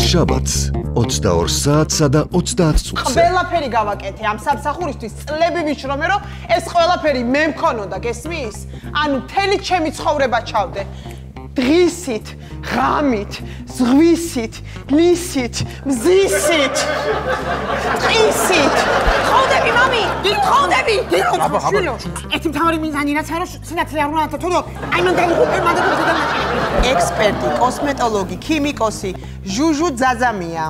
შაბათს 22 საათსა და 30 წუთზე. ყველაფერი გავაკეთე ამ სამსახურისთვის წლები ვიშრომე რომ ეს ყველაფერი მე მქონოდა გესმის? ანუ მთელი ჩემი ცხოვრება ჩავდე. დღისით, ღამით, ზღვისით, ლისით, მზისით. ტყისით. ხოვდები მამი, გითხოვდები. ერთი მთავარი მიზანი რაც არის სინათლე არ უნდა თქო აი მან დაიღუპე მანდატი ექსპერტი, კოსმეტოლოგი, ქიმიკოსი, ჟუჟუ ძაძამია.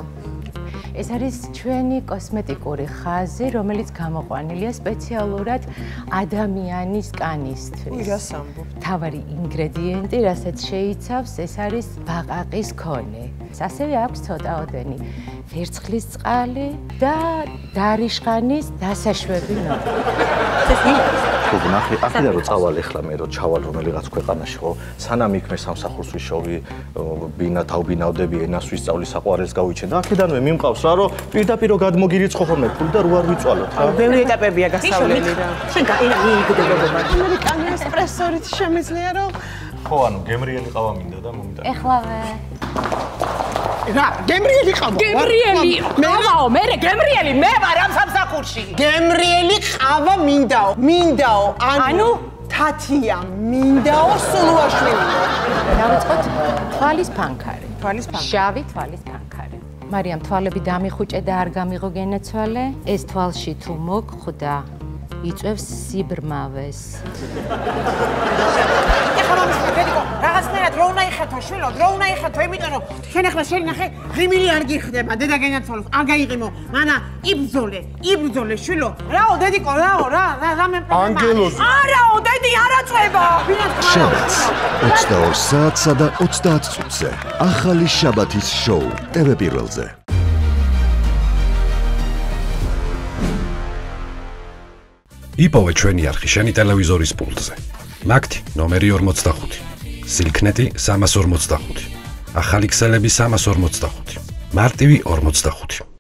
ეს არის ჩვენი კოსმეტიკური ხაზი, რომელიც გამოყვანილია სპეციალურად ადამიანის კანისთვის. რას ამბობ? თავარი ინგრედიენტი, რასაც შეიცავს, ეს არის ბაყაყის ქონე. ასევე აქვს ცოტაოდენი ვერცხლის წყალი და დარიშხანის დასაშვები ნოტი. თუ ნახე, აქედან რომ წავალ ახლა მე რომ ჩავალ რომელიღაც ქვეყანაში ხო, სანამ იქ მე სამსახურს ვიშოვი, დავბინავდები, ენას ვისწავლი, საყვარელს გავიჩენ და აქედანვე მიმყავს რა რომ პირდაპირ გადმოგირიცხო ხოლმე ფული და რო არ ვიწვალოთ რა. ბევრი ეტაპებია გასავლელი რა. შენ გაინა მიიგდებოდა. ამერიკანი ესპრესორით შემიძლია რომ ხო, ანუ გემრიელი ყავა მინდა და მომიტანე. ეხლავე რა, გემრიელი ყავა. გემრიელი. მევაო, მე გემრიელი, მე ვარ ამ სამსახურში. გემრიელი ყავა მინდაო. ანუ თათია მინდაო სულუაშვილიო. დავიწყოთ თვალის ფანქარი. თვალის ფანქარი. შავი თვალის ფანქარი. მარიამ თვალები დამიხუჭე და არ გამიღო გენაცვალე. ეს თვალში თუ მოგხვდა, იწევს სიბრმავეს. ეხლა მომის ფედიკო, რაღაცნაირად რო უნდა იხეთო შვილო, რო უნდა იხეთო, იმიტომ რომ შენ ახლა შენ ნახე, ღიმილი არ გიხდება, დედა გენაცვალოს, არ გაიღიმო. მანა იბრძოლე შვილო. რაო დედიკო, რამე პრობლემა. ანგელოზი. არაო დედი, არაწובה. შაბათს 22 საათსა და 30 წუთზე. ახალი შაბათის შოუ TV პირველზე. იპოვე ჩვენი არხი შენი ტელევიზორის პულტზე. მაგთი ნომერი 45. სილქნეტი 345. ახალი ქსელები 345. მარტივი 45.